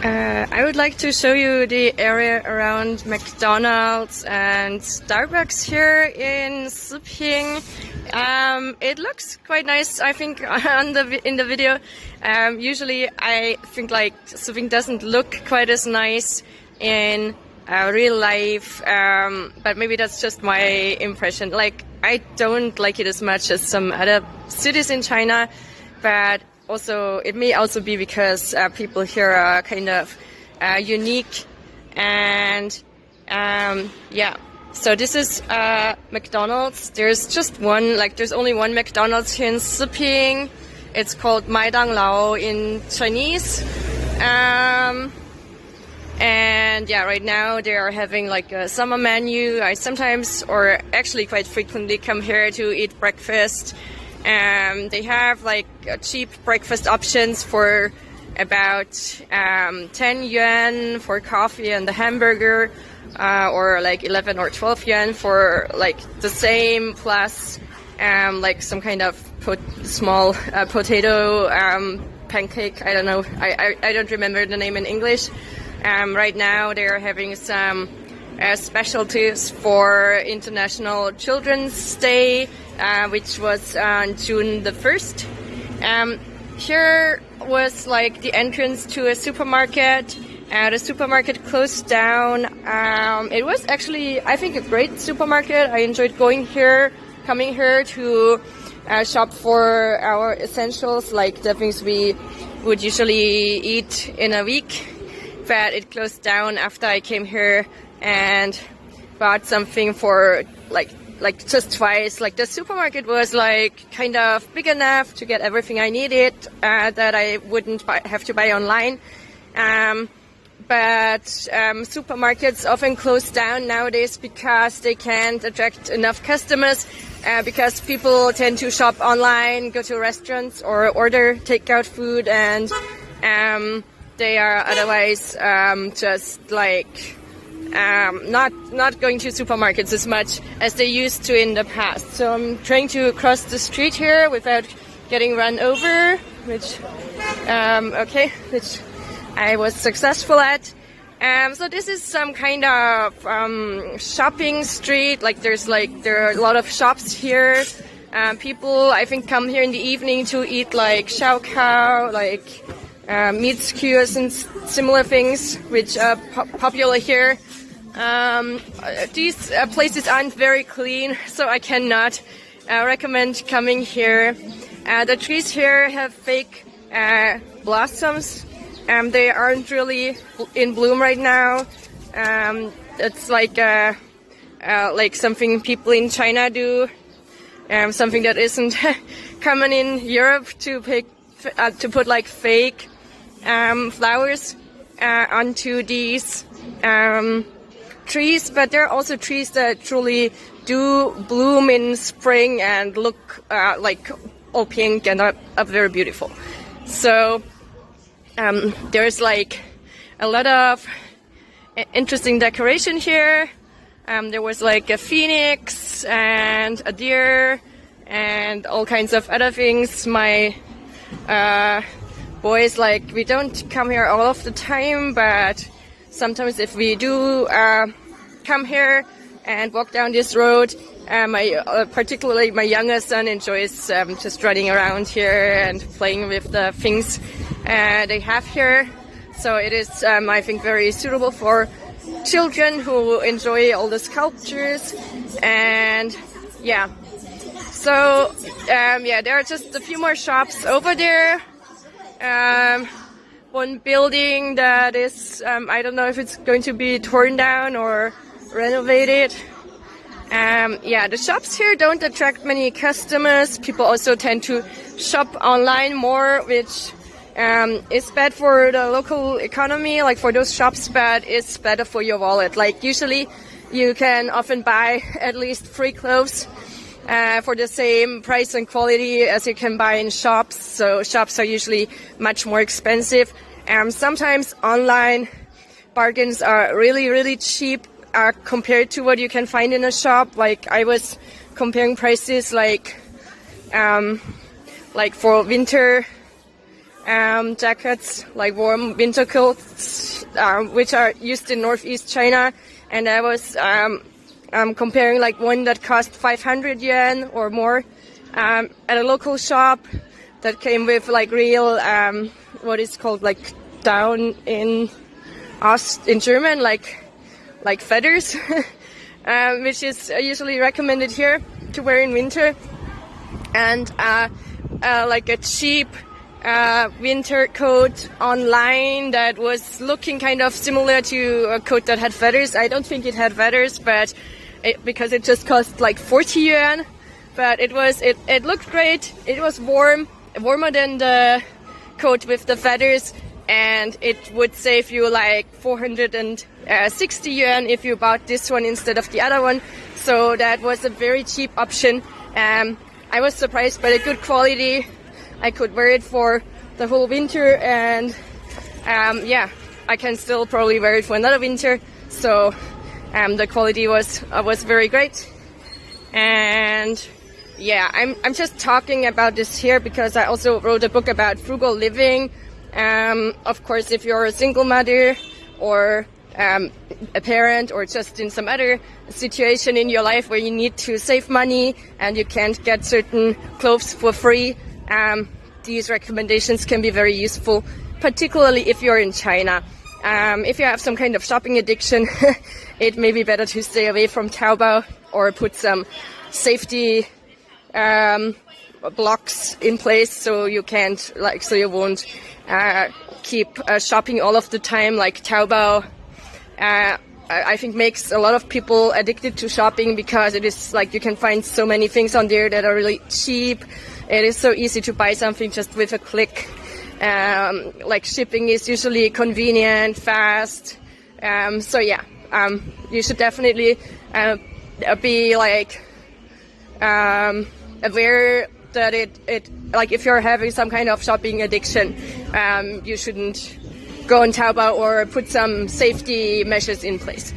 I would like to show you the area around McDonald's and Starbucks here in Siping. It looks quite nice, I think, in the video. Usually, I think like Siping doesn't look quite as nice in real life, but maybe that's just my impression. Like, I don't like it as much as some other cities in China, but also, it may also be because people here are kind of unique, and yeah. So this is McDonald's. There's just one, like there's only one McDonald's here in Siping. It's called McDonald's in Chinese. And yeah, right now they are having like a summer menu. I sometimes, or actually quite frequently, come here to eat breakfast. They have like cheap breakfast options for about 10 yuan for coffee and the hamburger, or like 11 or 12 yuan for like the same, plus like some kind of small potato pancake. I don't know. I don't remember the name in English. Right now they are having some specialties for International Children's Day, which was on June the 1st. Here was like the entrance to a supermarket. The supermarket closed down. It was actually, I think, a great supermarket. I enjoyed coming here to shop for our essentials, like the things we would usually eat in a week. But it closed down after I came here and bought something for like just twice. Like the supermarket was like kind of big enough to get everything I needed that I wouldn't have to buy online. But supermarkets often close down nowadays because they can't attract enough customers, because people tend to shop online, go to restaurants, or order takeout food, and they are otherwise just like not going to supermarkets as much as they used to in the past. So I'm trying to cross the street here without getting run over, which I was successful at. So this is some kind of shopping street. Like there are a lot of shops here. People, I think, come here in the evening to eat like xiao kao, like meat skewers and similar things, which are popular here. These places aren't very clean, so I cannot recommend coming here. The trees here have fake blossoms. They aren't really in bloom right now. It's like something people in China do, something that isn't common in Europe, to put like fake flowers onto these trees. But there are also trees that truly do bloom in spring and look like all pink and are very beautiful. So there's like a lot of interesting decoration here. There was like a phoenix and a deer and all kinds of other things. My boys, like, we don't come here all of the time, but sometimes if we do come here and walk down this road, particularly my younger son enjoys just running around here and playing with the things they have here. So it is, I think, very suitable for children who enjoy all the sculptures. And yeah, so yeah, there are just a few more shops over there. One building that is, I don't know if it's going to be torn down or renovated. Yeah, the shops here don't attract many customers. People also tend to shop online more, which is bad for the local economy, like for those shops, but it's better for your wallet. Like usually you can often buy at least 3 clothes for the same price and quality as you can buy in shops. So shops are usually much more expensive. Sometimes online bargains are really, really cheap compared to what you can find in a shop. Like I was comparing prices like for winter jackets, like warm winter coats, which are used in northeast China. And I was comparing like one that cost 500 yen or more at a local shop that came with like real, what is called like down in German, like feathers, which is usually recommended here to wear in winter. And like a cheap winter coat online that was looking kind of similar to a coat that had feathers. I don't think it had feathers, but because it just cost like 40 yuan. But it looked great. It was warmer than the coat with the feathers, and it would save you like 460 yuan if you bought this one instead of the other one. So that was a very cheap option. I was surprised by the good quality. I could wear it for the whole winter, and yeah, I can still probably wear it for another winter. So the quality was very great. And yeah, I'm just talking about this here because I also wrote a book about frugal living. Of course, if you're a single mother or a parent or just in some other situation in your life where you need to save money and you can't get certain clothes for free, these recommendations can be very useful, particularly if you're in China. If you have some kind of shopping addiction, it may be better to stay away from Taobao or put some safety blocks in place so you can't, like, so you won't keep shopping all of the time. Like Taobao, I think makes a lot of people addicted to shopping because it is like you can find so many things on there that are really cheap. It is so easy to buy something just with a click. Like shipping is usually convenient, fast. So yeah, you should definitely be like aware that it like if you're having some kind of shopping addiction, you shouldn't go on Taobao or put some safety measures in place.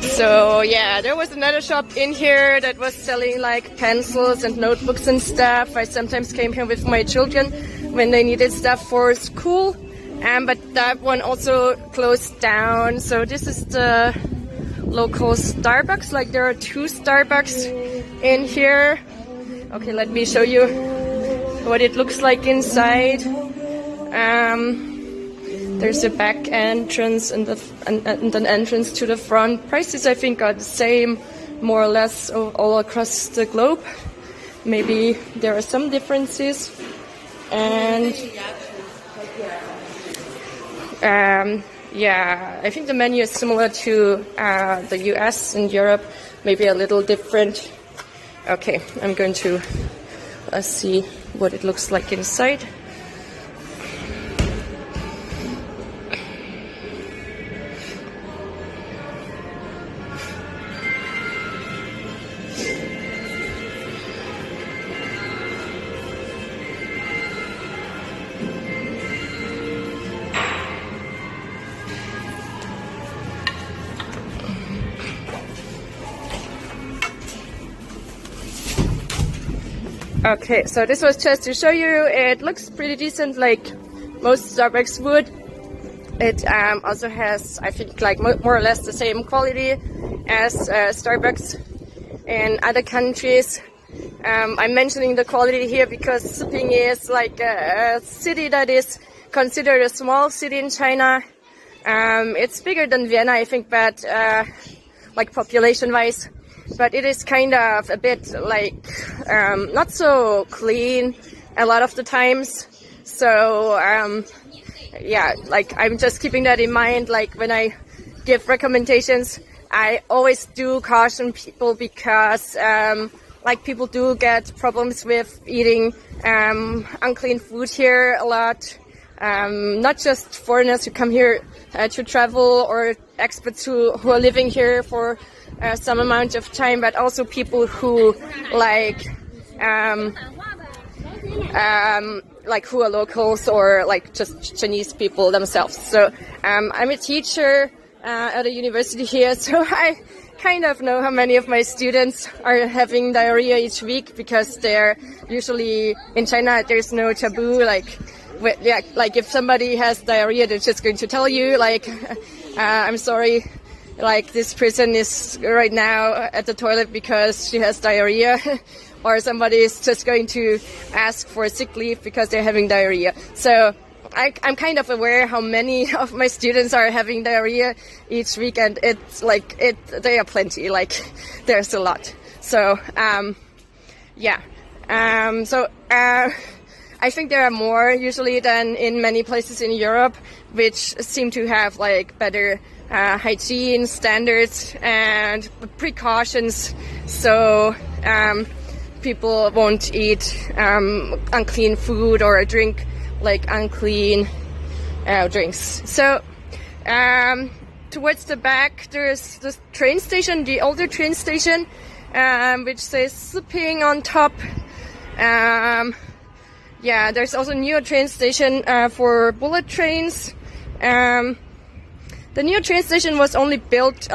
So yeah, there was another shop in here that was selling like pencils and notebooks and stuff. I sometimes came here with my children when they needed stuff for school, but that one also closed down. So this is the local Starbucks. Like there are two Starbucks in here. Okay, let me show you what it looks like inside. There's a back entrance and an entrance to the front. Prices, I think, are the same, more or less, all across the globe. Maybe there are some differences. And yeah, I think the menu is similar to the US and Europe, maybe a little different. Okay, I'm going to see what it looks like inside. Okay, so this was just to show you. It looks pretty decent, like most Starbucks would. It also has, I think, like more or less the same quality as Starbucks in other countries. I'm mentioning the quality here because Siping is like a city that is considered a small city in China. It's bigger than Vienna, I think, but like population-wise. But it is kind of a bit like not so clean a lot of the times. So yeah, like I'm just keeping that in mind. Like when I give recommendations, I always do caution people because like people do get problems with eating unclean food here a lot. Not just foreigners who come here to travel or expats who are living here for some amount of time, but also people who like who are locals or like just Chinese people themselves. So I'm a teacher at a university here, so I kind of know how many of my students are having diarrhea each week, because they're usually in China. There's no taboo, like if somebody has diarrhea, they're just going to tell you, like, I'm sorry, like this person is right now at the toilet because she has diarrhea. Or somebody is just going to ask for sick leave because they're having diarrhea. So I'm kind of aware how many of my students are having diarrhea each week, and it's like they are plenty. Like, there's a lot. So I think there are more usually than in many places in Europe, which seem to have like better hygiene standards and precautions. So people won't eat unclean food or drink like unclean drinks. So towards the back there's the train station, the older train station, which says Siping on top. There's also a new train station for bullet trains. The new train station was only built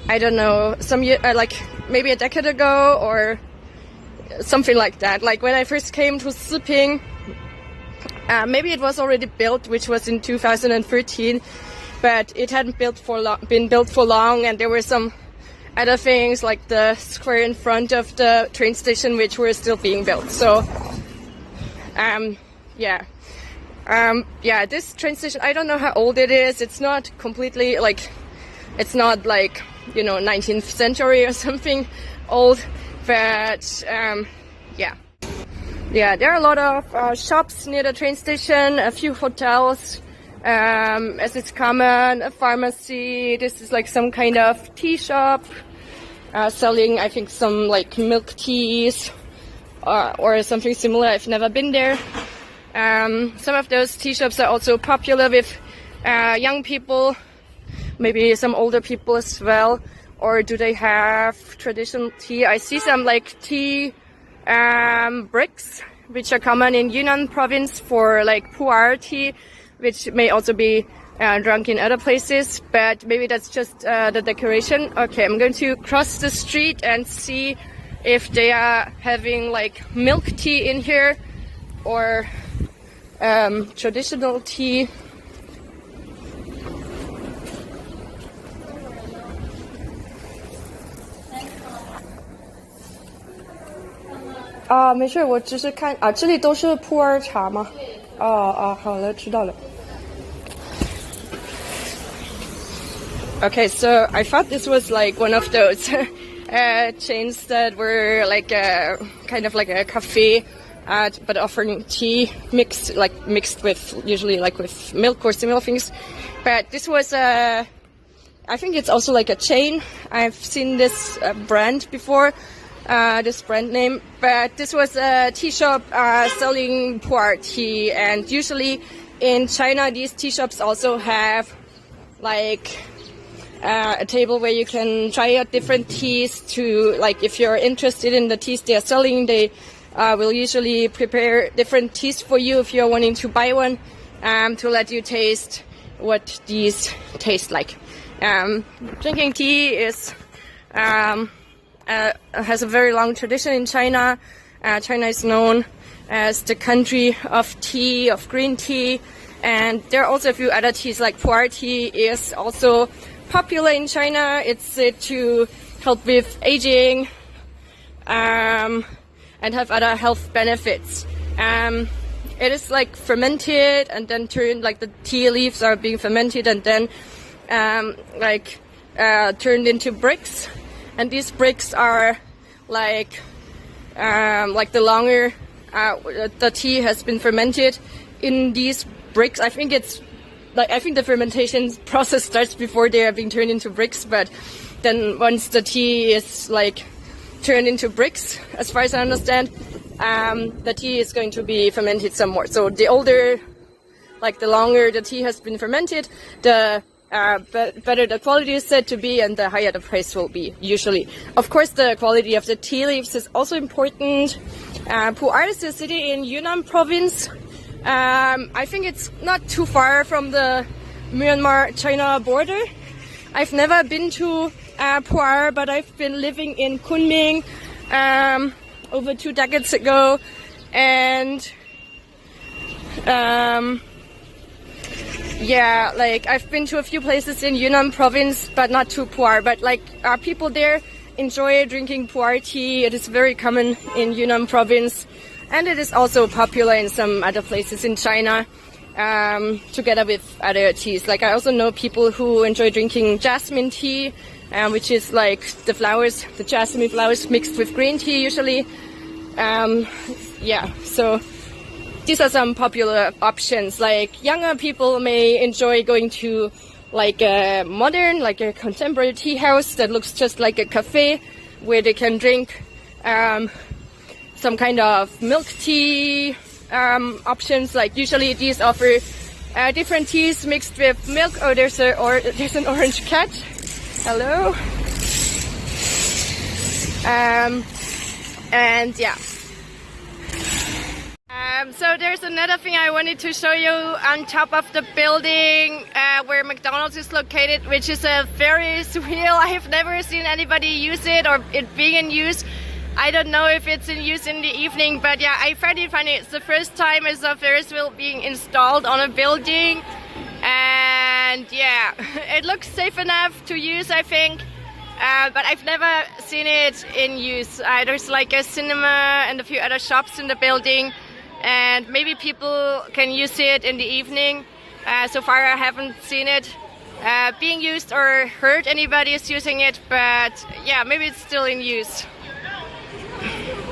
I don't know, some year, like maybe a decade ago or something like that. Like when I first came to Siping, maybe it was already built, which was in 2013, but it hadn't been built for long, and there were some other things like the square in front of the train station which were still being built. So this train station, I don't know how old it is. It's not completely like, it's not like, 19th century or something old, but there are a lot of shops near the train station, a few hotels, as it's common, a pharmacy. This is like some kind of tea shop, selling, I think, some like milk teas or something similar. I've never been there. Some of those tea shops are also popular with young people, maybe some older people as well. Or do they have traditional tea? I see some like tea bricks, which are common in Yunnan province for like pu'er tea, which may also be drunk in other places, but maybe that's just the decoration. Okay, I'm going to cross the street and see if they are having like milk tea in here or traditional tea.没事，我只是看这里都是普洱茶吗？好了，知道了。Okay, so I thought this was like one of those chains that were like kind of like a cafe, but offering tea mixed with usually like with milk or similar things. But this was I think it's also like a chain. I've seen this brand before. This brand name, but this was a tea shop selling pu'er tea, and usually in China these tea shops also have like a table where you can try out different teas to, like, if you're interested in the teas they are selling, they will usually prepare different teas for you if you're wanting to buy one, to let you taste what these taste like. Drinking tea is has a very long tradition in China. China is known as the country of tea, of green tea, and there are also a few other teas, like pu'er tea is also popular in China. It's said to help with aging and have other health benefits. It is like fermented and then turned, like the tea leaves are being fermented and then turned into bricks. And these bricks are like the longer the tea has been fermented in these bricks. I think the fermentation process starts before they are being turned into bricks, but then once the tea is like turned into bricks, as far as I understand, the tea is going to be fermented some more. So the older, like the longer the tea has been fermented, the better the quality is said to be, and the higher the price will be, usually. Of course, the quality of the tea leaves is also important. Pu'er is a city in Yunnan province. I think it's not too far from the Myanmar-China border. I've never been to Puar, but I've been living in Kunming over 2 decades ago, and yeah, like I've been to a few places in Yunnan province, but not to Puar. But like people there enjoy drinking Puar tea. It is very common in Yunnan province, and it is also popular in some other places in China, together with other teas. Like I also know people who enjoy drinking jasmine tea, which is like the flowers, the jasmine flowers mixed with green tea usually. Yeah, so these are some popular options. Like younger people may enjoy going to like a modern, like a contemporary tea house that looks just like a cafe, where they can drink some kind of milk tea options. Like usually these offer different teas mixed with milk. Oh, there's an orange cat. Hello. And yeah. So there's another thing I wanted to show you on top of the building where McDonald's is located, which is a Ferris wheel. I have never seen anybody use it or it being in use. I don't know if it's in use in the evening, but yeah, I find it funny. It's the first time as a Ferris wheel being installed on a building, and yeah, it looks safe enough to use, I think. But I've never seen it in use. There's like a cinema and a few other shops in the building, and maybe people can use it in the evening. So far I haven't seen it being used or heard anybody is using it, but yeah, maybe it's still in use.